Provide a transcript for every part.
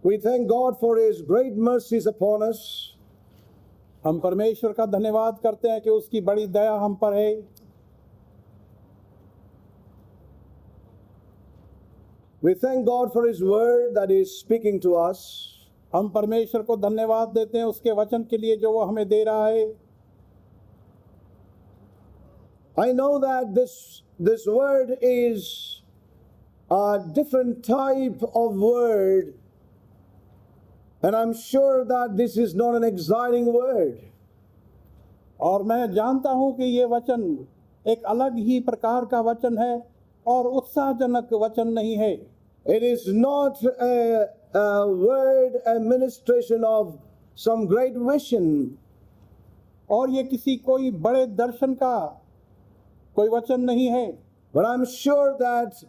We thank God for His great mercies upon us. हम परमेश्वर का धन्यवाद करते हैं कि उसकी बड़ी दया हम पर है। We thank God for His word that is speaking to us. हम परमेश्वर को धन्यवाद देते हैं उसके वचन के लिए जो वो हमें दे रहा है। I know that this word is a different type of word, and I'm sure that this is not an exciting word. और मैं जानता हूं कि ये वचन एक अलग ही प्रकार का वचन है और उत्साहजनक वचन नहीं है। It is not a word, a ministration of some great vision. और ये किसी कोई बड़े दर्शन का कोई वचन नहीं है। But I'm sure that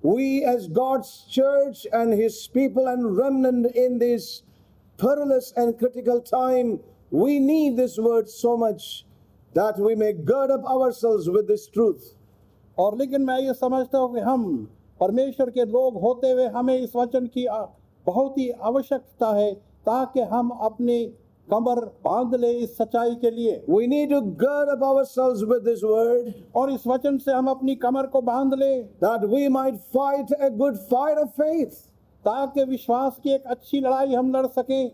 we as God's church and His people and remnant in this perilous and critical time, we need this word so much that we may gird up ourselves with this truth. और लेकिन मैं ये समझता हूँ कि हम परमेश्वर के लोग होते हुए हमें इस वचन की बहुत ही आवश्यकता है ताकि हम अपनी कमर बांध ले इस सच्चाई के लिए। We need to gird up ourselves with this word और इस वचन से हम अपनी कमर को बांध ले that we might fight a good fight of faith. ताकि विश्वास की एक अच्छी लड़ाई हम लड़ सकें।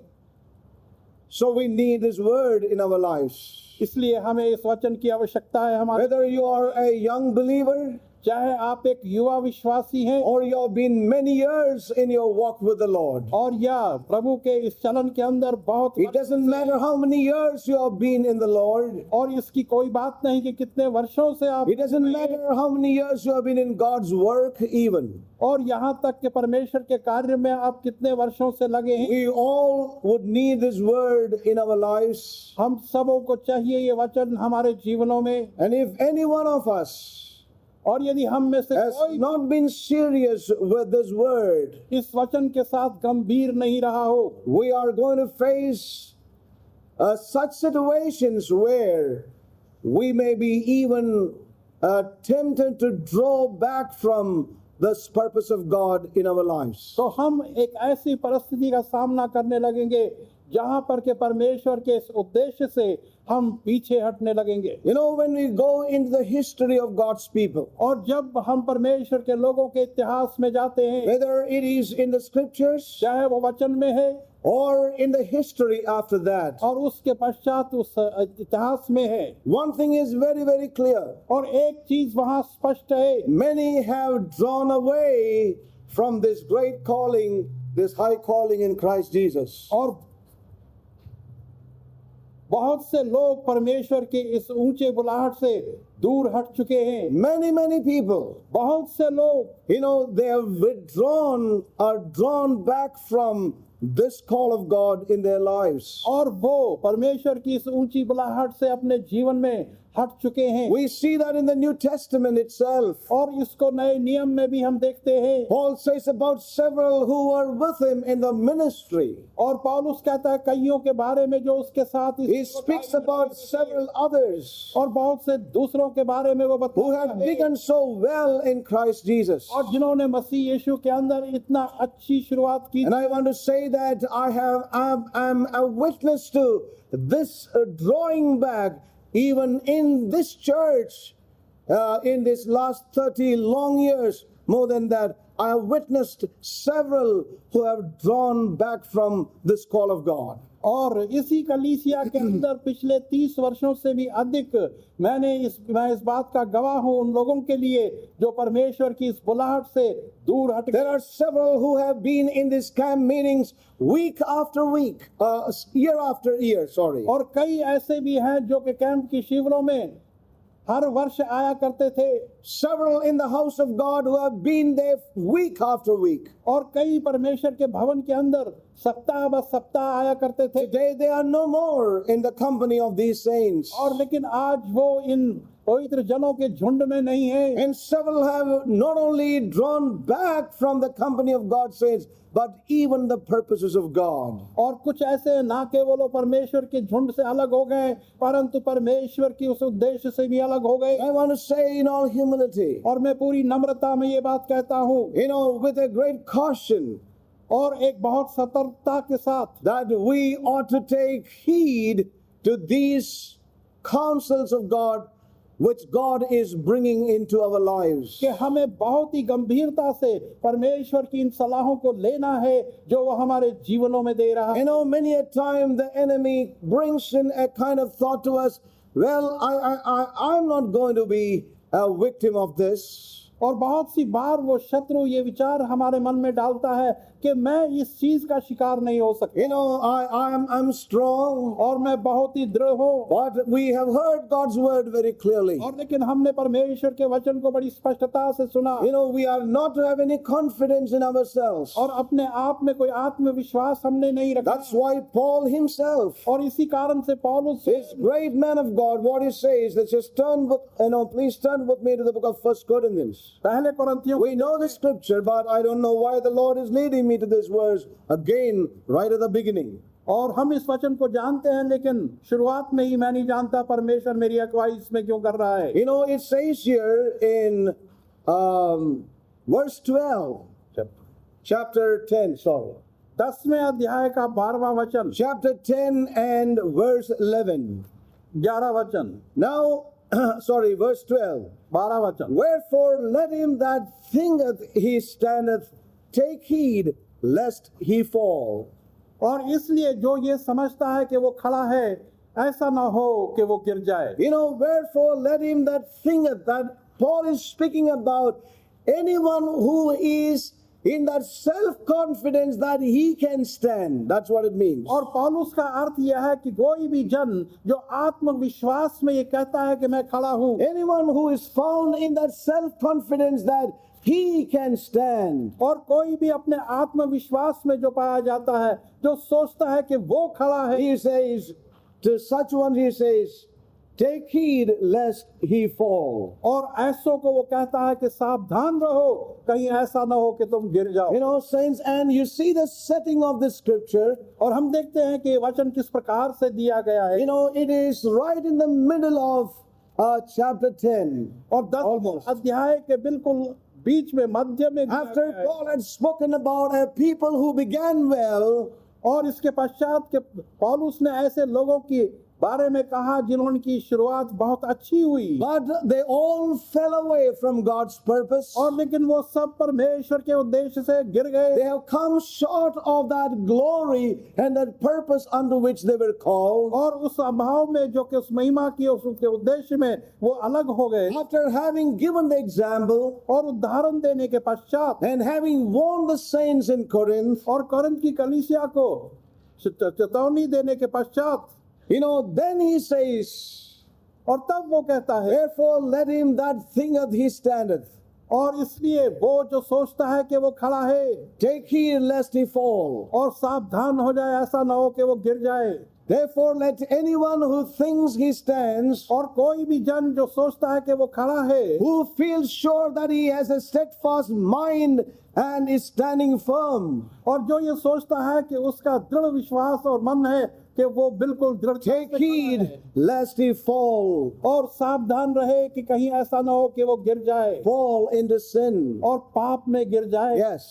So we need this word in our lives. इसलिए हमें इस वचन की आवश्यकता है हमारे। Whether you are a young believer, चाहे आप एक युवा विश्वासी हैं or you have been many years in your walk with the Lord. और या प्रभु के इस चलन के अंदर बहुत, It doesn't matter how many years you have been in the Lord. और इसकी कोई बात नहीं कि कितने वर्षों से आप, It doesn't matter how many years you have been in God's work even. और यहाँ तक कि परमेश्वर के कार्य में आप कितने वर्षों से लगे हैं। We all would need this word in our lives. हम सबों को चाहिए ये वचन हमारे जीवनों में। And if any one of us और यदि हम में से has कोई not been serious with this word, इस वचन के साथ गंभीर नहीं रहा हो, we are going to face such situations where we may be even tempted to draw back from this purpose of God in our lives. तो हम एक ऐसी परिस्थिति का सामना करने लगेंगे जहां पर के परमेश्वर के इस उद्देश्य से हम पीछे हटने लगेंगे। You know, when we go into the history of God's people, और जब हम परमेश्वर के लोगों के इतिहास में जाते हैं, whether it is in the scriptures चाहे वो वचन में है or in the history after that, और उसके पश्चात उस इतिहास में है, one thing is very, very clear. और एक चीज वहां स्पष्ट है, Many have drawn away from this great calling, this high calling in Christ Jesus. और बहुत से लोग परमेश्वर के इस ऊंचे बुलाहट से दूर हट चुके हैं। Many people, बहुत से लोग, you know, they have withdrawn or drawn back from this call of God in their lives. और वो परमेश्वर की इस ऊंची बुलाहट से अपने जीवन में हट चुके हैं। We see that in the New Testament itself. और इसको नए नियम में भी हम देखते हैं। Paul says about several who were with him in the ministry. और पौलुस कहता है कईयों के बारे में जो उसके साथ He speaks about several others और बहुत से दूसरों के बारे में वो who बताता have है begun so well in Christ Jesus. और जिन्होंने मसीह यीशु के अंदर इतना अच्छी शुरुआत की। And I want to say that I'm a witness to this drawing back even in this church in this last 30 long years. More than that, I have witnessed several who have drawn back from this call of God. और इसी कलीसिया के अंदर पिछले 30 वर्षों से भी अधिक मैं इस बात का गवाह हूं उन लोगों के लिए जो परमेश्वर की इस बुलाहट से दूर हट There गए। are several who have been in these camp meetings week after week, year after year, sorry. और कई ऐसे भी हैं जो कि कैंप की शिविरों में हर वर्ष आया करते थे। Several in the house of God who have been there week after week. और कई परमेश्वर के भवन के अंदर सप्ताह ब सप्ताह आया करते थे। Today they are no more in the company of these saints. और लेकिन आज वो इन पवित्र जनों के झुंड में नहीं है। And several have not only drawn back from the company of God's saints, but even the purposes of God. और कुछ ऐसे ना केवल वो परमेश्वर के झुंड से अलग हो गए परंतु परमेश्वर की उस उद्देश्य से भी अलग हो गए। I want to say in all humility, और मैं पूरी नम्रता में ये बात कहता हूँ, you know, with a great caution, और एक बहुत सतर्कता के साथ that we ought to take heed to these counsels of God which God is bringing into our lives. कि हमें बहुत ही गंभीरता से परमेश्वर की इन सलाहों को लेना है जो वो हमारे जीवनों में दे रहा है। You know, many a time the enemy brings in a kind of thought to us, well, I'm not going to be a victim of this. और बहुत सी बार वो शत्रु ये विचार हमारे मन में डालता है कि मैं इस चीज का शिकार नहीं हो सकता। You know, I'm strong, और मैं बहुत ही दृढ़ हूँ। but we have heard God's word very clearly. और लेकिन हमने परमेश्वर के वचन को बड़ी स्पष्टता से सुना। You know, we are not to have any confidence in ourselves. और अपने आप में कोई आत्मविश्वास हमने नहीं रखा। That's why Paul himself, और इसी कारण से पौलुस this great man of God, what he says, let's just please turn with me to the book of 1 Corinthians. पहले कोरिन्थियों We know the scripture, but I don't know why the Lord is leading me to this verse again right at the beginning. और हम इस वचन को जानते हैं लेकिन शुरुआत में ही मैं नहीं जानता परमेश्वर मेरी अगुवाई इसमें क्यों कर रहा है। You know, it says here in verse 12, chapter 10, sorry. 10वें अध्याय का 12वां वचन, Chapter 10 and verse 11. 11 वचन, Now, sorry, verse 12. 12 वचन। Wherefore let him that thinketh he standeth take heed lest he fall. और इसलिए जो ये समझता है कि वो खड़ा है ऐसा ना हो कि वो गिर जाए। You know, wherefore let him that thinketh, that Paul is speaking about anyone who is in that self-confidence that he can stand. That's what it means. और पौलुस का अर्थ यह है कि कोई भी जन जो आत्मविश्वास में ये कहता है कि मैं खड़ा हूँ, Anyone who is found in that self-confidence that he can stand. और कोई भी अपने आत्मविश्वास में जो पाया जाता है जो सोचता है कि वो खड़ा है, He says, to such one he says, take heed lest he fall. और ऐसों को वो कहता है कि सावधान रहो कहीं ऐसा ना हो कि तुम गिर जाओ। You know, saints, and you see the setting of the scripture. और हम देखते हैं कि वचन किस प्रकार से दिया गया है। You know, it is right in the middle of chapter 10. और 10 अध्याय के बिल्कुल बीच में मध्य में दिया After गया है। Paul had spoken about a people who began well, और इसके पश्चात के पौलुस ने ऐसे लोगों की बारे में कहा जिन्होंने शुरुआत बहुत अच्छी हुई, but they all fell away from God's purpose. और लेकिन वो सब परमेश्वर के उद्देश्य से गिर They गए have come short of that glory and that purpose unto which they were called. और उस अभाव में जो कि उस महिमा की उसके उद्देश्य में वो अलग हो गए। After having given the example और उदाहरण देने के पश्चात and having warned the saints in Corinth, और कोरिन्थ की कलीसिया को चेतावनी देने के पश्चात, you know, then he says, और तब वो कहता है, wherefore let him that thinketh he standeth और इसलिए वो जो सोचता है कि वो खड़ा है take heed lest he fall. और सावधान हो जाए ऐसा ना हो कि वो गिर जाए। Therefore let anyone who thinks he stands, और कोई भी जन जो सोचता है कि वो खड़ा है, who feels sure that he has a steadfast mind and is standing firm, और जो ये सोचता है कि उसका दृढ़ विश्वास और मन है कि वो बिल्कुल दृढ़ take heed lest he fall. और सावधान रहे कि कहीं ऐसा ना हो कि वो गिर जाए Fall into sin. और पाप में गिर जाए। Yes.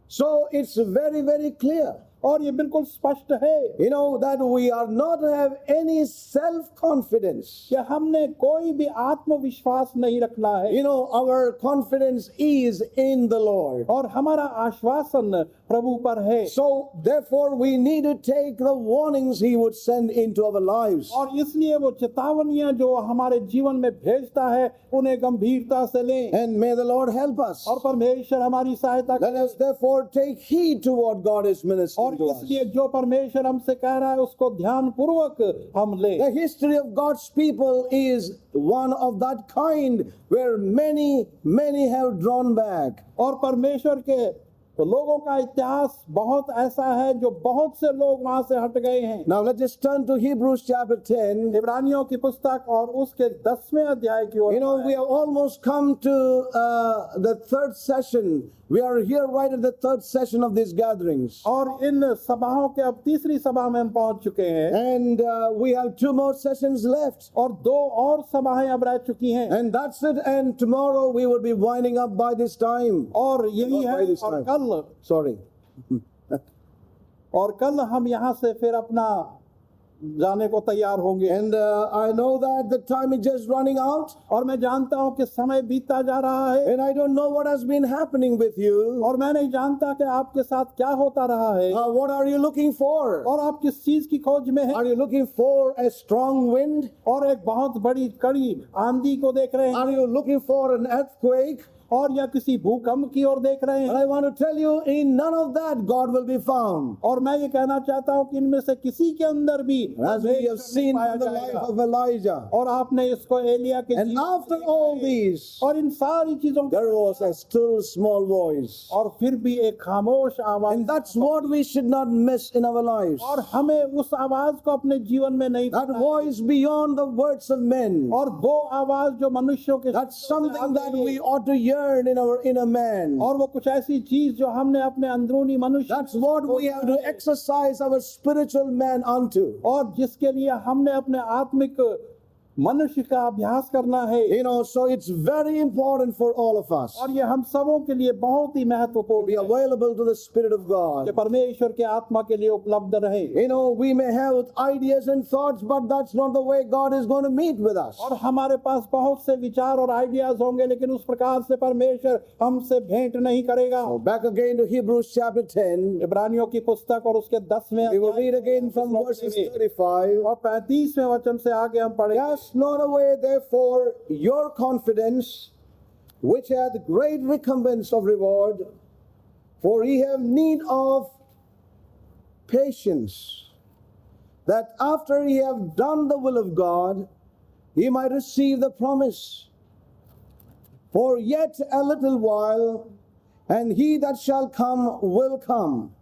So it's very, very clear. और ये बिल्कुल स्पष्ट है You know, that we are not to have any self-confidence. कि हमने कोई भी आत्मविश्वास नहीं रखना है। You know, our confidence is in the Lord. और हमारा आश्वासन प्रभु पर है। So, therefore, we need to take the warnings He would send into our lives. और इसलिए वो चेतावनियां जो हमारे जीवन में भेजता है उन्हें गंभीरता से लें And may the Lord help us. और परमेश्वर हमारी सहायता Let us therefore take heed to what God is ministering और to us. इसलिए जो परमेश्वर हमसे कह रहा है उसको ध्यान पूर्वक हम ले। The history of God's people is one of that kind where many have drawn back. और परमेश्वर के तो लोगों का इतिहास बहुत ऐसा है जो बहुत से लोग वहां से हट गए हैं। Now let's just turn to Hebrews chapter 10. इब्रानियों की पुस्तक और उसके 10वें अध्याय की ओर। You know, we have almost come to the third session. We are here right at the third session of these gatherings. और इन सभाओं के अब तीसरी सभा में हम पहुंच चुके हैं And we have 2 more sessions left. और 2 और सभाएं अब रह चुकी हैं। And that's it. And tomorrow we will be winding up by this time. और यही By है this और time. कल कल Sorry. और कल हम यहाँ से फिर अपना जाने को तैयार होंगे And I know that the time is just running out. और मैं जानता हूँ कि समय बीतता जा रहा है And I don't know what has been happening with you. और मैं नहीं जानता कि आपके साथ क्या होता रहा है What are you looking for? और आप किस चीज की खोज में हैं Are you looking for a strong wind? और एक बहुत बड़ी कड़ी आंधी को देख रहे हैं Are you looking for an earthquake? और या किसी भूकंप की ओर देख रहे And हैं I want to tell you, in none of that God will be found. और मैं ये कहना चाहता हूँ कि इनमें से किसी के अंदर भी As we have seen पाया in the life जाएगा। of Elijah. और आपने इसको एलिया के And जीवन में after देखा all है। these, और इन सारी चीजों के there was a still small voice. और फिर भी एक खामोश आवाज And that's what we should not miss in our lives. और हमें उस आवाज को अपने जीवन में नहीं That खोना है। voice beyond the words of men. और वो आवाज जो मनुष्यों के That's शब्दों से something that आती है। we ought to yearn in our inner man. और वो कुछ ऐसी चीज जो हमने अपने अंदरूनी मनुष्य That's what we have to exercise our spiritual man unto. और जिसके लिए हमने अपने आत्मिक मनुष्य का अभ्यास करना है You know, so it's very important for all of us और ये हम सबों के लिए बहुत ही to be महत्वपूर्ण है available to the Spirit of कि God. परमेश्वर के आत्मा के लिए उपलब्ध रहे You know, we may have ideas and thoughts, but that's not the way God is going to meet with us. और हमारे पास बहुत से विचार और आइडियाज होंगे लेकिन उस प्रकार से परमेश्वर हमसे भेंट नहीं करेगा So back again to Hebrews chapter 10. इब्रानियों की पुस्तक और उसके 10वें We will read again from verses 35. और 35वें वचन से आगे हम पढ़ेंगे Cast not away therefore your confidence, which hath great recompense of reward, for ye have need of patience, that after ye have done the will of God, ye might receive the promise. For yet a little while, and he that shall come will come,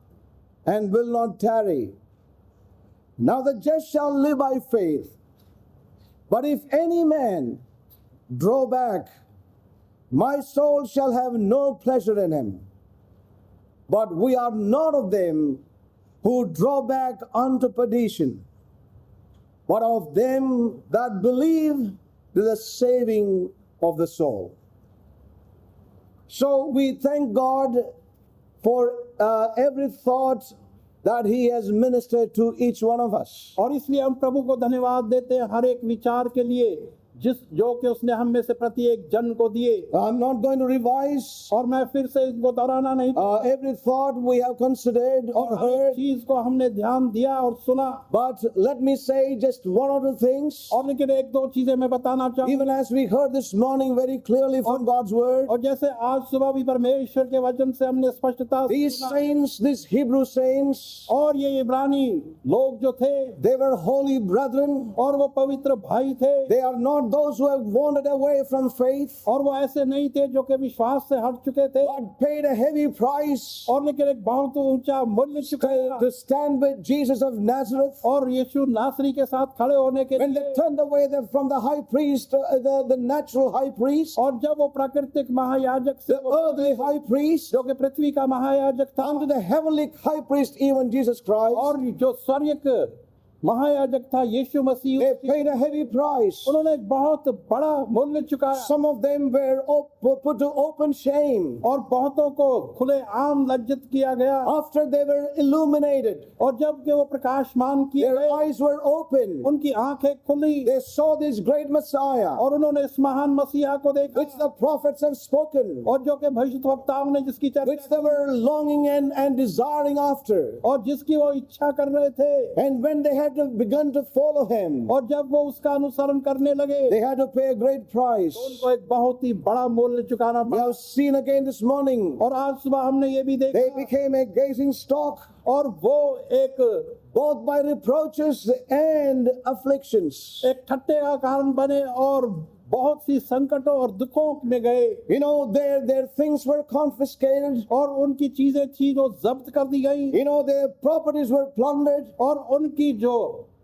and will not tarry. Now the just shall live by faith. But if any man draw back, my soul shall have no pleasure in him. But we are not of them who draw back unto perdition, but of them that believe to the saving of the soul. So we thank God for every thought that He has ministered to each one of us. और इसलिए हम प्रभु को धन्यवाद देते हैं हर एक विचार के लिए जो कि उसने हम में से प्रत्येक जन को दिए I'm not going to revise और मैं फिर से इसको दोहराना नहीं every thought we have considered or हर एक heard, चीज को हमने ध्यान दिया और सुना but let me say just one or two things. और लेकिन एक दो चीजें मैं बताना चाहूँ Even as we heard this morning very clearly from God's word, और जैसे आज सुबह भी परमेश्वर के वचन से हमने स्पष्टता से these सुना saints, these Hebrew saints, और ये इब्रानी लोग जो थे they were holy brethren. और वो पवित्र भाई थे They are not those who have wandered away from faith, और वो ऐसे नहीं थे जो कि विश्वास से हट चुके थे but paid a heavy price और लेकिन एक बहुत ऊंचा मूल्य चुकाया to stand with Jesus of Nazareth. और यीशु नासरी के साथ खड़े होने के When they लिए turned away from the high priest, the natural high priest, और जब वो प्राकृतिक महायाजक से the earthly high priest, जो कि पृथ्वी का महायाजक था unto the heavenly high priest, even Jesus Christ, और जो स्वर्गीय महायाजक था यीशु मसीह they paid a heavy price. उन्होंने एक बहुत बड़ा मूल्य चुकाया Some of them were put to open shame और बहुतों को खुले आम लज्जित किया गया after they were illuminated. और जब कि वो प्रकाशमान किए Their गए eyes were open. उनकी आंखें खुली They saw this great Messiah, और उन्होंने इस महान मसीहा को देखा which the prophets have spoken, और जो कि भविष्यद्वक्ताओं ने जिसकी which चर्चा they were longing and desiring after. और जिसकी वो इच्छा कर रहे थे And when they had begun to follow him, और जब वो उसका अनुसरण करने लगे they had to pay a great price. तो उनको एक बहुत ही बड़ा मूल्य चुकाना We पड़ा have seen again this morning, और आज सुबह हमने ये भी they देखा became a gazing stock, और वो एक both by reproaches and afflictions. एक ठट्टे का कारण बने और बहुत सी संकटों और दुखों में गए You know, their things were confiscated. और उनकी चीजें थी जो जब्त कर दी गई You know, their properties were plundered. और उनकी जो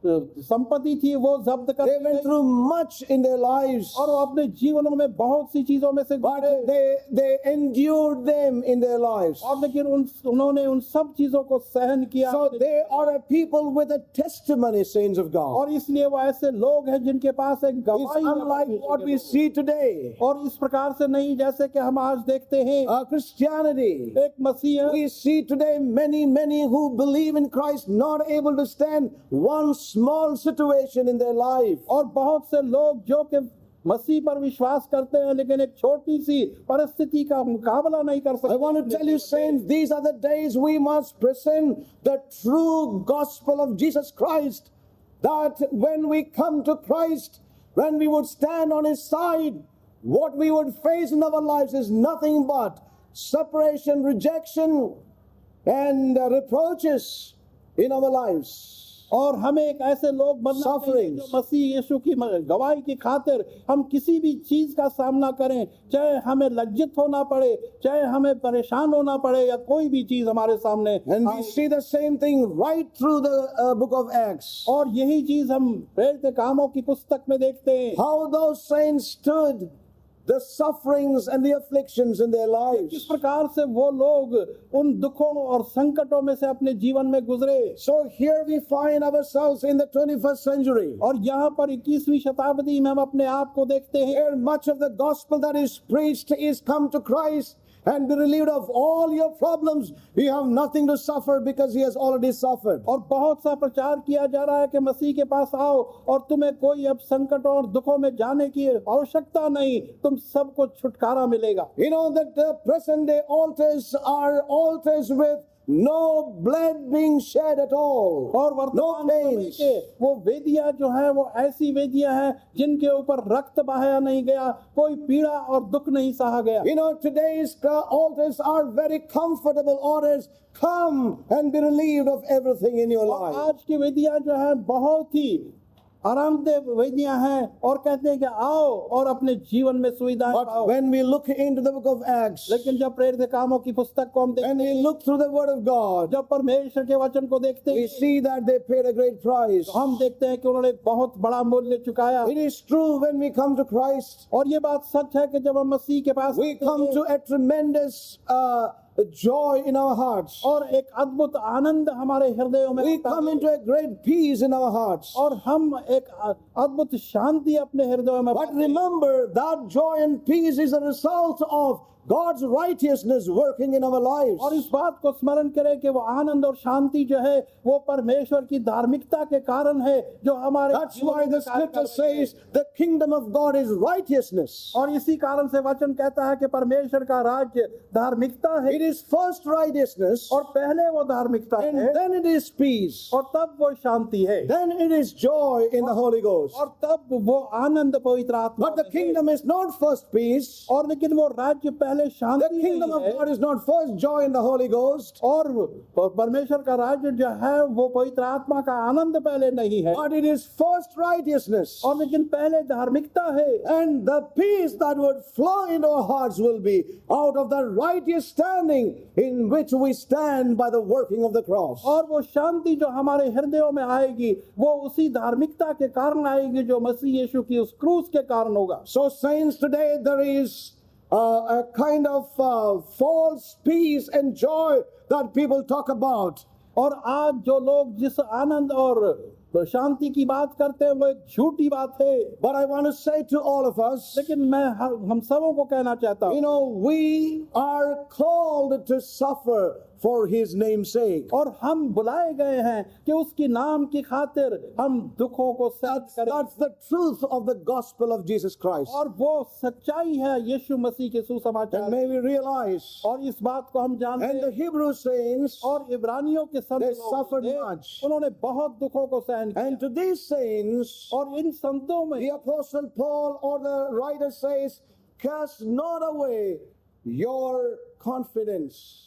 संपत्ति थी वो जब्त कर They ली went गई through much in their lives, और वो अपने जीवनों में बहुत सी चीजों में से but गुजरे they endured them in their lives. और लेकिन उन्होंने उन सब चीजों को सहन किया So they are a people with a testimony, saints of God. और इसलिए वो ऐसे लोग हैं जिनके पास एक It's गवाही है unlike what we see today. और इस प्रकार से नहीं जैसे कि हम आज देखते हैं Christianity. एक मसीह We see today many who believe in Christ not able to stand one small situation in their life. और बहुत से लोग जो कि मसीह पर विश्वास करते हैं लेकिन एक छोटी सी परिस्थिति का मुकाबला नहीं कर I सकते want to tell you, saints, these are the days we must present the true gospel of Jesus Christ. That when we come to Christ, when we would stand on His side, what we would face in our lives is nothing but separation, rejection, and reproaches in our lives. और हमें एक ऐसे लोग बनना चाहिए Sufferings. जो मसीह यीशु की गवाही की खातिर हम किसी भी चीज का सामना करें, चाहे हमें लज्जित होना पड़े, चाहे हमें परेशान होना पड़े या कोई भी चीज हमारे सामने And we आए। see the same thing right through the book of Acts. और यही चीज हम प्रेरित कामों की पुस्तक में देखते हैं How those saints stood the sufferings and the afflictions in their किस lives. प्रकार से वो लोग उन दुखों और संकटों में से अपने जीवन में गुजरे। So here we find ourselves in the 21st century. और यहाँ पर 21वीं शताब्दी में हम अपने आप को देखते हैं Here much of the gospel that is preached is come to Christ and be relieved of all your problems. You have nothing to suffer because He has already suffered. और बहुत सा प्रचार किया जा रहा है कि मसीह के पास आओ और तुम्हें कोई अब संकटों और दुखों में जाने की आवश्यकता नहीं, तुम सबको छुटकारा मिलेगा। You know that the present day altars are altars with no blood being shed at all. और No वर्तमान समय pains. के वो वेदियां जो है वो ऐसी वेदियां हैं जिनके ऊपर रक्त बहाया नहीं गया, कोई पीड़ा और दुख नहीं सहा गया। You know, today's altars are very comfortable altars. Come and be relieved of everything in your और life. आज की वेदियां जो है बहुत ही आरामदेह वेदियां हैं और कहते हैं कि आओ और अपने जीवन में सुविधाएं But पाओ। when we look into the book of Acts, लेकिन जब प्रेरित कामों की पुस्तक को हम when देखते we हैं, look through the word of God, जब परमेश्वर के वचन को देखते we हैं, see that they paid a great price. तो हम देखते हैं कि उन्होंने बहुत बड़ा मूल्य चुकाया। It is true when we come to Christ, और ये बात सच है कि जब हम मसीह के पास we आते come हैं, to a tremendous joy in our hearts. और एक अद्भुत आनंद हमारे हृदयों में We आता come है, into a great peace in our hearts. और हम एक अद्भुत शांति अपने हृदयों में But पाते हैं। remember, that joy and peace is a result of God's righteousness working in our lives. और इस बात को स्मरण करें कि वो आनंद और शांति जो है वो परमेश्वर की धार्मिकता के कारण है जो हमारे That's जीवन why में the कार्य कर scripture रही है। says the kingdom of God is righteousness. और इसी कारण से वचन कहता है कि परमेश्वर का राज्य धार्मिकता है It is first righteousness, और पहले वो धार्मिकता and है then it is peace, और तब वो शांति है then it is joy in the Holy Ghost. और तब वो आनंद पवित्र आत्मा But the में है। kingdom is not first peace. और लेकिन वो राज्य पहले The शांति kingdom नहीं of है God is not first joy in the Holy Ghost, और परमेश्वर का राज्य जो है वो पवित्र आत्मा का आनंद पहले नहीं है but it is first righteousness. और लेकिन पहले धार्मिकता है And the peace that would flow into our hearts will be out of the righteous standing in which we stand by the working of the cross. और वो शांति जो हमारे हृदयों में आएगी वो उसी धार्मिकता के कारण आएगी जो मसीह यीशु की उस क्रूस के कारण होगा। So, saints, today there is a kind of false peace and joy that people talk about. और आज जो लोग जिस आनंद और शांति की बात करते हैं वो एक झूठी बात है। But I want to say to all of us, लेकिन मैं हम सबों को कहना चाहता हूँ you know, we are called to suffer for His name's sake. और हम बुलाए गए हैं कि उसकी नाम की खातिर हम दुखों को सहन करें। That's the truth of the gospel of Jesus Christ. और वो सच्चाई है यीशु मसीह के And सुसमाचार। may we realize, और इस बात को हम जानते and the हैं Hebrew saints, और इब्रानियों के संत they लोग suffered थे, much. उन्होंने बहुत दुखों को सहन And किया। to these saints, और इन संतों में the apostle Paul or the writer says, cast not away your confidence.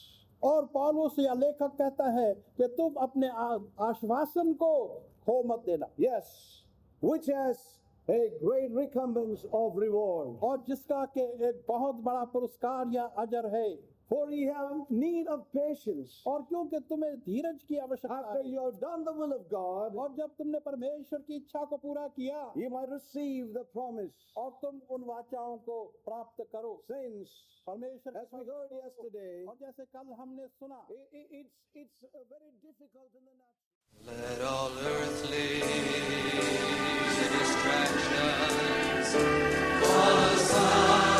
और पौलुस या लेखक कहता है कि तुम अपने आश्वासन को खो मत देना। Yes, which has a great recompense of reward. और जिसका के एक बहुत बड़ा पुरस्कार या अजर है। For ye have need of patience. और क्योंकि तुम्हें धीरज की आवश्यकता After है you have done the will of God, और जब तुमने परमेश्वर की इच्छा को पूरा किया you might receive the promise. और तुम उन वाचाओं को प्राप्त करो Saints, परमेश्वर as we heard yesterday, और जैसे कल हमने सुना it's very difficult in the natural. Let all earthly distractions fall aside.